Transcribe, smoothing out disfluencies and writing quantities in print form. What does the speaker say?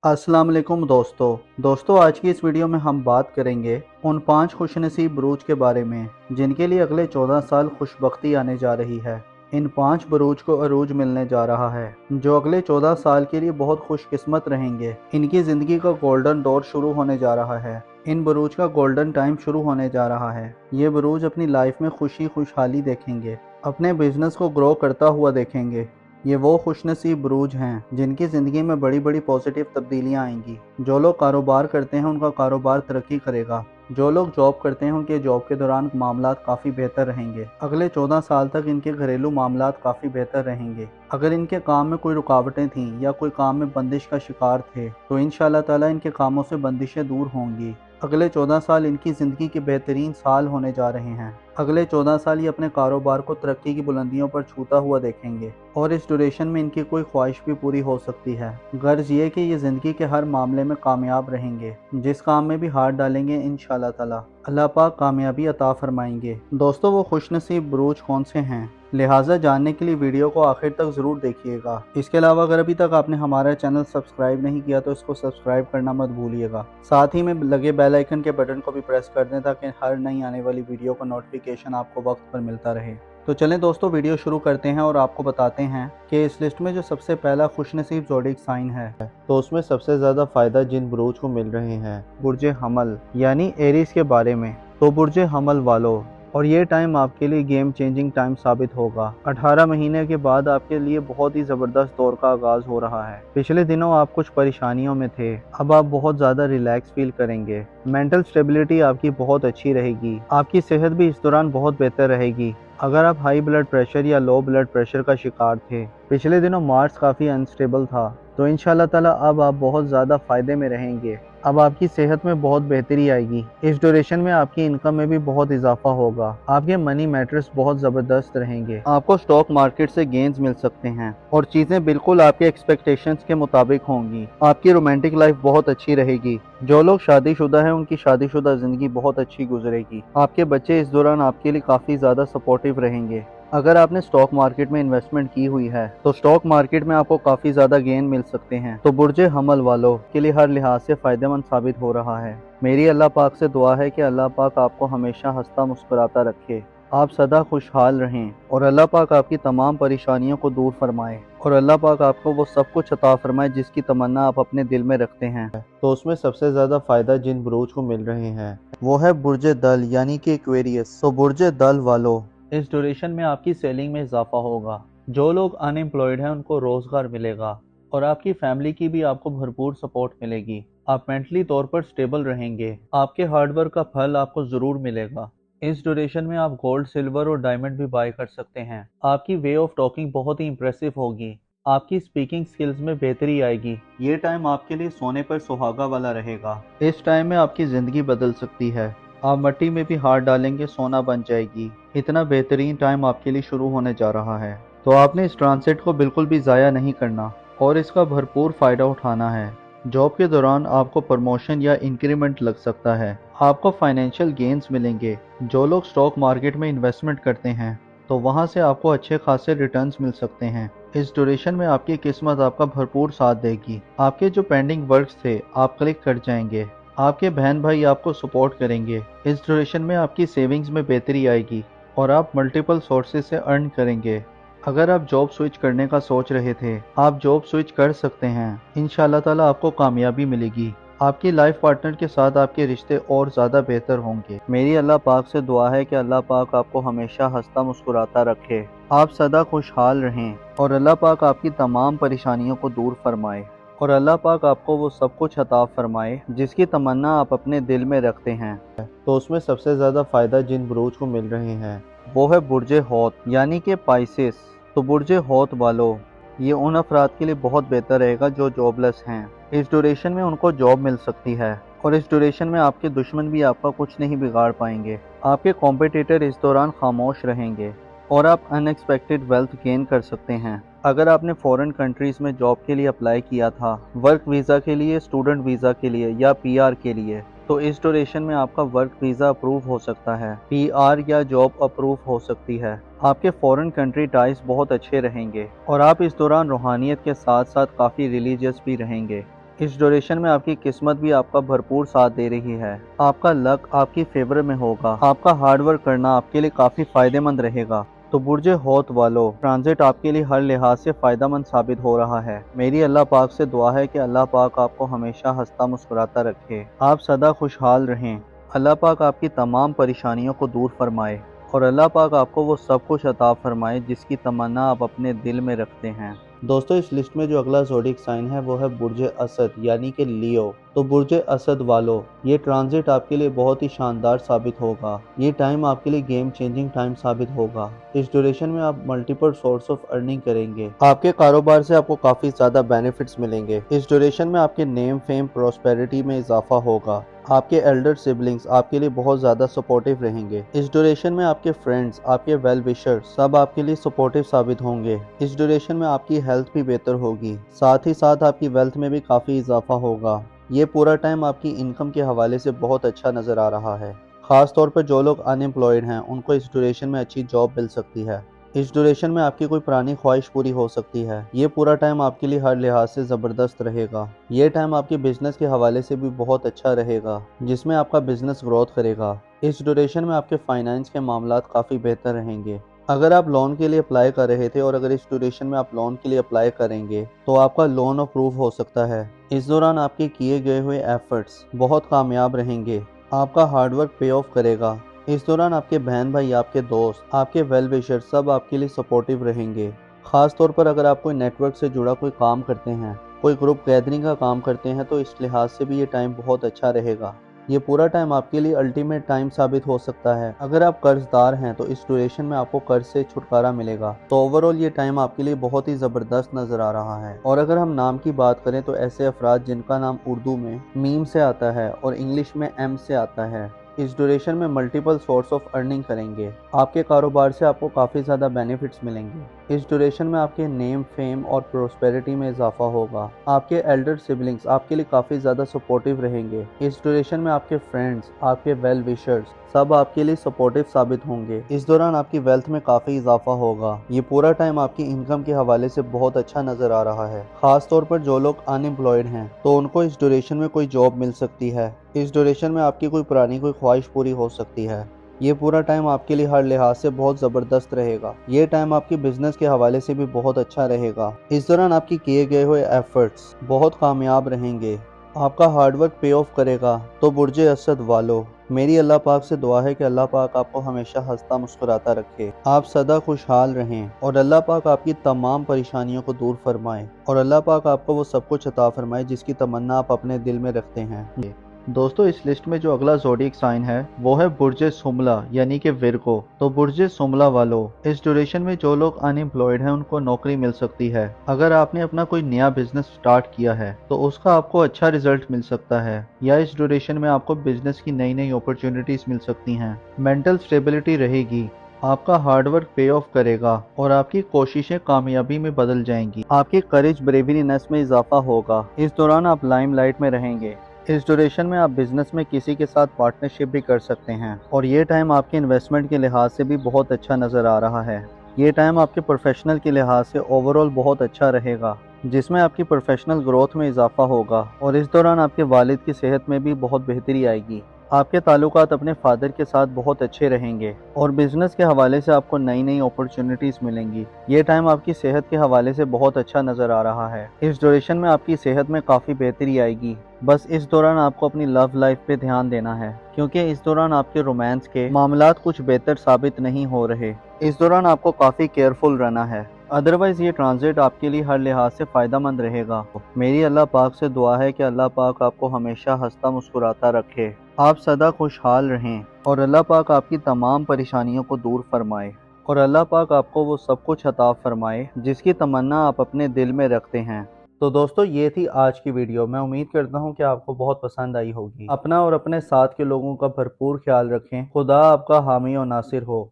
अस्सलाम वालेकुम दोस्तों आज की इस वीडियो में हम बात करेंगे उन 5 खुशनसीब बुरूज के बारे में जिनके लिए अगले 14 साल खुशबख्ती आने जा रही है। इन 5 बुरूज को अरूज मिलने जा रहा है जो अगले 14 साल के लिए बहुत खुशकिस्मत रहेंगे। इनकी ज़िंदगी का गोल्डन दौर शुरू होने जा रहा है। इन बुरूज का गोल्डन टाइम शुरू होने जा रहा है। ये बुरूज अपनी लाइफ में खुशी खुशहाली देखेंगे, अपने बिजनेस को ग्रो करता हुआ देखेंगे। ये वो खुशनसीब बुरूज हैं जिनकी ज़िंदगी में बड़ी बड़ी पॉजिटिव तब्दीलियां आएंगी। जो लोग कारोबार करते हैं उनका कारोबार तरक्की करेगा। जो लोग जॉब करते हैं उनके जॉब के दौरान मामलात काफ़ी बेहतर रहेंगे। अगले 14 साल तक इनके घरेलू मामलात काफ़ी बेहतर रहेंगे। अगर इनके काम में कोई रुकावटें थीं या कोई काम में बंदिश का शिकार थे तो इंशाअल्लाह ताला इनके कामों से बंदिशें दूर होंगी। अगले 14 साल इनकी ज़िंदगी के बेहतरीन साल होने जा रहे हैं। अगले 14 साल ये अपने कारोबार को तरक्की की बुलंदियों पर छूता हुआ देखेंगे और इस ड्यूरेशन में इनकी कोई ख्वाहिश भी पूरी हो सकती है। गर्ज ये कि ये ज़िंदगी के हर मामले में कामयाब रहेंगे। जिस काम में भी हाथ डालेंगे इंशाअल्लाह ताला अल्लाह पाक कामयाबी अता फरमाएंगे। दोस्तों वो खुशनसीब बुरूज कौन से हैं, लिहाजा जानने के लिए वीडियो को आखिर तक ज़रूर देखिएगा। इसके अलावा अगर अभी तक आपने हमारा चैनल सब्सक्राइब नहीं किया तो इसको सब्सक्राइब करना मत भूलिएगा। साथ ही में लगे बेल आइकन के बटन को भी प्रेस कर दें ताकि हर नई आने वाली वीडियो का नोटिफिकेशन आपको वक्त पर मिलता रहे। तो चलें दोस्तों वीडियो शुरू करते हैं और आपको बताते हैं कि इस लिस्ट में जो सबसे पहला खुशनसीब ज़ोडिक साइन है तो उसमें सबसे ज़्यादा फ़ायदा जिन बुरूज को मिल रहे हैं बुर्जे हमल यानी एरीज के बारे में। तो बुर्जे हमल वालों, और ये टाइम आपके लिए गेम चेंजिंग टाइम साबित होगा। 18 महीने के बाद आपके लिए बहुत ही ज़बरदस्त दौर का आगाज़ हो रहा है। पिछले दिनों आप कुछ परेशानियों में थे, अब आप बहुत ज़्यादा रिलैक्स फील करेंगे। मेंटल स्टेबिलिटी आपकी बहुत अच्छी रहेगी। आपकी सेहत भी इस दौरान बहुत बेहतर रहेगी। अगर आप हाई ब्लड प्रेशर या लो ब्लड प्रेशर का शिकार थे, पिछले दिनों मार्स काफ़ी अनस्टेबल था, तो इंशाल्लाह ताला अब आप बहुत ज़्यादा फ़ायदे में रहेंगे। अब आपकी सेहत में बहुत बेहतरी आएगी। इस ड्यूरेशन में आपकी इनकम में भी बहुत इजाफा होगा। आपके मनी मैटर्स बहुत ज़बरदस्त रहेंगे। आपको स्टॉक मार्केट से गेन्स मिल सकते हैं और चीज़ें बिल्कुल आपके एक्सपेक्टेशंस के मुताबिक होंगी। आपकी रोमांटिक लाइफ बहुत अच्छी रहेगी। जो लोग शादीशुदा हैं उनकी शादीशुदा ज़िंदगी बहुत अच्छी गुजरेगी। आपके बच्चे इस दौरान आपके लिए काफ़ी ज़्यादा सपोर्टिव रहेंगे। अगर आपने स्टॉक मार्केट में इन्वेस्टमेंट की हुई है तो स्टॉक मार्केट में आपको काफ़ी ज़्यादा गेन मिल सकते हैं। तो बुर्जे हमल वालों के लिए हर लिहाज से फ़ायदेमंद साबित हो रहा है। मेरी अल्लाह पाक से दुआ है कि अल्लाह पाक आपको हमेशा हंसता मुस्कुराता रखे, आप सदा खुशहाल रहें और अल्लाह पाक आपकी तमाम परेशानियों को दूर फरमाए और अल्लाह पाक आपको वो सब कुछ अता फरमाए जिसकी तमन्ना आप अपने दिल में रखते हैं। तो उसमें सबसे ज़्यादा फ़ायदा जिन बुरूज को मिल रहे हैं वो है बुर्जे दल यानी कि एक्वेरियस। तो बुर्जे दल वालों, इस ड्यूरेशन में आपकी सेलिंग में इजाफा होगा। जो लोग अनएम्प्लॉयड हैं उनको रोज़गार मिलेगा और आपकी फैमिली की भी आपको भरपूर सपोर्ट मिलेगी। आप मेंटली तौर पर स्टेबल रहेंगे। आपके हार्डवर्क का फल आपको ज़रूर मिलेगा। इस ड्यूरेशन में आप गोल्ड, सिल्वर और डायमंड भी बाय कर सकते हैं। आपकी वे ऑफ टॉकिंग बहुत ही इंप्रेसिव होगी। आपकी स्पीकिंग स्किल्स में बेहतरी आएगी। ये टाइम आपके लिए सोने पर सुहागा वाला रहेगा। इस टाइम में आपकी ज़िंदगी बदल सकती है। आप मट्टी में भी हाथ डालेंगे सोना बन जाएगी। इतना बेहतरीन टाइम आपके लिए शुरू होने जा रहा है। तो आपने इस ट्रांसिट को बिल्कुल भी ज़ाया नहीं करना और इसका भरपूर फ़ायदा उठाना है। जॉब के दौरान आपको प्रमोशन या इंक्रीमेंट लग सकता है। आपको फाइनेंशियल गेन्स मिलेंगे। जो लोग स्टॉक मार्केट में इन्वेस्टमेंट करते हैं तो वहां से आपको अच्छे खासे रिटर्न्स मिल सकते हैं। इस ड्यूरेशन में आपकी किस्मत आपका भरपूर साथ देगी। आपके जो पेंडिंग वर्क्स थे आप क्लिक कर जाएंगे। आपके बहन भाई आपको सपोर्ट करेंगे। इस ड्यूरेशन में आपकी सेविंग्स में बेहतरी आएगी और आप मल्टीपल सोर्सेज से अर्न करेंगे। अगर आप जॉब स्विच करने का सोच रहे थे, आप जॉब स्विच कर सकते हैं। इंशाल्लाह ताला आपको कामयाबी मिलेगी। आपकी लाइफ पार्टनर के साथ आपके रिश्ते और ज़्यादा बेहतर होंगे। मेरी अल्लाह पाक से दुआ है कि अल्लाह पाक आपको हमेशा हंसता मुस्कुराता रखे, आप सदा खुशहाल रहें और अल्लाह पाक आपकी तमाम परेशानियों को दूर फरमाए और अल्लाह पाक आपको वो सब कुछ अता फरमाए जिसकी तमन्ना आप अपने दिल में रखते हैं। तो उसमें सबसे ज़्यादा फ़ायदा जिन बुरूज को मिल रहे हैं वो है बुर्जे हौत यानी कि पाइसेस। तो बुर्जे हौत वालों, ये उन अफराद के लिए बहुत बेहतर रहेगा जो जॉबलेस हैं। इस ड्यूरेशन में उनको जॉब मिल सकती है और इस ड्यूरेशन में आपके दुश्मन भी आपका कुछ नहीं बिगाड़ पाएंगे। आपके कॉम्पिटिटर इस दौरान खामोश रहेंगे और आप अनएक्सपेक्टेड वेल्थ गेन कर सकते हैं। अगर आपने फॉरेन कंट्रीज़ में जॉब के लिए अप्लाई किया था, वर्क वीज़ा के लिए, स्टूडेंट वीज़ा के लिए या पीआर के लिए, तो इस ड्यूरेशन में आपका वर्क वीज़ा अप्रूव हो सकता है, पीआर या जॉब अप्रूव हो सकती है। आपके फॉरेन कंट्री टाइज बहुत अच्छे रहेंगे और आप इस दौरान रूहानियत के साथ साथ काफ़ी रिलीजियस भी रहेंगे। इस ड्यूरेशन में आपकी किस्मत भी आपका भरपूर साथ दे रही है। आपका लक आपकी फेवर में होगा। आपका हार्ड वर्क करना आपके लिए काफी फायदेमंद रहेगा। तो बुर्ज हौत वालों, ट्रांजिट आपके लिए हर लिहाज से फायदेमंद साबित हो रहा है। मेरी अल्लाह पाक से दुआ है कि अल्लाह पाक आपको हमेशा हंसता मुस्कुराता रखे, आप सदा खुशहाल रहें। अल्लाह पाक आपकी तमाम परेशानियों को दूर फरमाए और अल्लाह पाक आपको वो सब कुछ अता फरमाए जिसकी तमन्ना आप अपने दिल में रखते हैं। दोस्तों, इस लिस्ट में जो अगला ज़ोडिक साइन है वो है बुर्ज असद यानी कि लियो। तो बुर्ज असद वालों, ये ट्रांजिट आपके लिए बहुत ही शानदार साबित होगा। ये टाइम आपके लिए गेम चेंजिंग टाइम साबित होगा। इस ड्यूरेशन में आप मल्टीपल सोर्स ऑफ अर्निंग करेंगे। आपके कारोबार से आपको काफी ज्यादा बेनिफिट्स मिलेंगे। इस ड्यूरेशन में आपके नेम फेम प्रोस्पेरिटी में इजाफा होगा। आपके एल्डर सिबलिंग्स आपके लिए बहुत ज़्यादा सपोर्टिव रहेंगे। इस ड्यूरेशन में आपके फ्रेंड्स, आपके वेल विशर्स सब आपके लिए सपोर्टिव साबित होंगे। इस ड्यूरेशन में आपकी हेल्थ भी बेहतर होगी, साथ ही साथ आपकी वेल्थ में भी काफ़ी इजाफा होगा। ये पूरा टाइम आपकी इनकम के हवाले से बहुत अच्छा नज़र आ रहा है। खास तौर पर जो लोग अनएम्प्लॉयड हैं उनको इस ड्यूरेशन में अच्छी जॉब मिल सकती है। इस ड्यूरेशन में आपकी कोई पुरानी ख्वाहिश पूरी हो सकती है। ये पूरा टाइम आपके लिए हर लिहाज से ज़बरदस्त रहेगा। ये टाइम आपके बिजनेस के हवाले से भी बहुत अच्छा रहेगा, जिसमें आपका बिजनेस ग्रोथ करेगा। इस ड्यूरेशन में आपके फाइनेंस के मामलात काफ़ी बेहतर रहेंगे। अगर आप लोन के लिए अप्लाई कर रहे थे और अगर इस ड्यूरेशन में आप लोन के लिए अप्लाई करेंगे तो आपका लोन अप्रूव हो सकता है। इस दौरान आपके किए गए हुए एफर्ट्स बहुत कामयाब रहेंगे। आपका हार्डवर्क पे ऑफ करेगा। इस दौरान आपके बहन भाई, आपके दोस्त, आपके वेल विशर सब आपके लिए सपोर्टिव रहेंगे। खास तौर पर अगर आप कोई नेटवर्क से जुड़ा कोई काम करते हैं, कोई ग्रुप गैदरिंग का काम करते हैं तो इस लिहाज से भी ये टाइम बहुत अच्छा रहेगा। ये पूरा टाइम आपके लिए अल्टीमेट टाइम साबित हो सकता है। अगर आप कर्जदार हैं तो इस ड्यूरेशन में आपको कर्ज से छुटकारा मिलेगा। तो ओवरऑल ये टाइम आपके लिए बहुत ही ज़बरदस्त नज़र आ रहा है। और अगर हम नाम की बात करें तो ऐसे अफराद जिनका नाम उर्दू में मीम से आता है और इंग्लिश में एम से आता है, इस ड्यूरेशन में मल्टीपल सोर्स ऑफ अर्निंग करेंगे। आपके कारोबार से आपको काफ़ी ज़्यादा बेनिफिट्स मिलेंगे। इस ड्यूरेशन में आपके नेम फेम और प्रोस्पेरिटी में इजाफा होगा। आपके एल्डर सिबलिंग्स आपके लिए काफ़ी ज़्यादा सपोर्टिव रहेंगे। इस ड्यूरेशन में आपके फ्रेंड्स, आपके वेल विशर्स सब आपके लिए सपोर्टिव साबित होंगे। इस दौरान आपकी वेल्थ में काफ़ी इजाफा होगा। ये पूरा टाइम आपकी इनकम के हवाले से बहुत अच्छा नज़र आ रहा है। खास तौर पर जो लोग अनएम्प्लॉयड हैं तो उनको इस ड्यूरेशन में कोई जॉब मिल सकती है। इस ड्यूरेशन में आपकी कोई पुरानी कोई ख्वाहिश पूरी हो सकती है। ये पूरा टाइम आपके लिए हर लिहाज से बहुत ज़बरदस्त रहेगा। ये टाइम आपके बिजनेस के हवाले से भी बहुत अच्छा रहेगा। इस दौरान आपके किए गए हुए एफर्ट्स बहुत कामयाब रहेंगे। आपका हार्डवर्क पे ऑफ करेगा। तो बुर्ज असद वालों, मेरी अल्लाह पाक से दुआ है कि अल्लाह पाक आपको हमेशा हंसता मुस्कुराता रखे, आप सदा खुशहाल रहें और अल्लाह पाक आपकी तमाम परेशानियों को दूर फरमाए और अल्लाह पाक आपको वो सब कुछ अता फरमाए जिसकी तमन्ना आप अपने दिल में रखते हैं। दोस्तों, इस लिस्ट में जो अगला ज़ोडिक साइन है वो है बुर्ज सुमला यानी कि विर्गो। तो बुर्ज सुमला वालों, इस ड्यूरेशन में जो लोग अनएम्प्लॉयड हैं उनको नौकरी मिल सकती है। अगर आपने अपना कोई नया बिजनेस स्टार्ट किया है तो उसका आपको अच्छा रिजल्ट मिल सकता है, या इस ड्यूरेशन में आपको बिजनेस की नई नई अपॉर्चुनिटीज मिल सकती हैं। मेंटल स्टेबिलिटी रहेगी। आपका हार्डवर्क पे ऑफ करेगा और आपकी कोशिशें कामयाबी में बदल जाएंगी। आपकी करेज ब्रेवरीनेस में इजाफा होगा। इस दौरान आप लाइमलाइट में रहेंगे। इस ड्यूरेशन में आप बिजनेस में किसी के साथ पार्टनरशिप भी कर सकते हैं और ये टाइम आपके इन्वेस्टमेंट के लिहाज से भी बहुत अच्छा नज़र आ रहा है। ये टाइम आपके प्रोफेशनल के लिहाज से ओवरऑल बहुत अच्छा रहेगा, जिसमें आपकी प्रोफेशनल ग्रोथ में इजाफा होगा और इस दौरान आपके वालिद की सेहत में भी बहुत बेहतरी आएगी। आपके ताल्लुकात अपने फादर के साथ बहुत अच्छे रहेंगे और बिजनेस के हवाले से आपको नई नई अपॉर्चुनिटीज़ मिलेंगी। ये टाइम आपकी सेहत के हवाले से बहुत अच्छा नज़र आ रहा है। इस ड्यूरेशन में आपकी सेहत में काफ़ी बेहतरी आएगी। बस इस दौरान आपको अपनी लव लाइफ पे ध्यान देना है, क्योंकि इस दौरान आपके रोमांस के मामलात कुछ बेहतर साबित नहीं हो रहे। इस दौरान आपको काफ़ी केयरफुल रहना है, अदरवाइज ये ट्रांजिट आपके लिए हर लिहाज से फ़ायदेमंद रहेगा। मेरी अल्लाह पाक से दुआ है कि अल्लाह पाक आपको हमेशा हंसता मुस्कुराता रखे, आप सदा खुशहाल रहें और अल्लाह पाक आपकी तमाम परेशानियों को दूर फरमाए और अल्लाह पाक आपको वो सब कुछ अता फरमाए जिसकी तमन्ना आप अपने दिल में रखते हैं। तो दोस्तों, ये थी आज की वीडियो। मैं उम्मीद करता हूँ कि आपको बहुत पसंद आई होगी। अपना और अपने साथ के लोगों का भरपूर ख्याल रखें। खुदा आपका हामी और नासिर हो।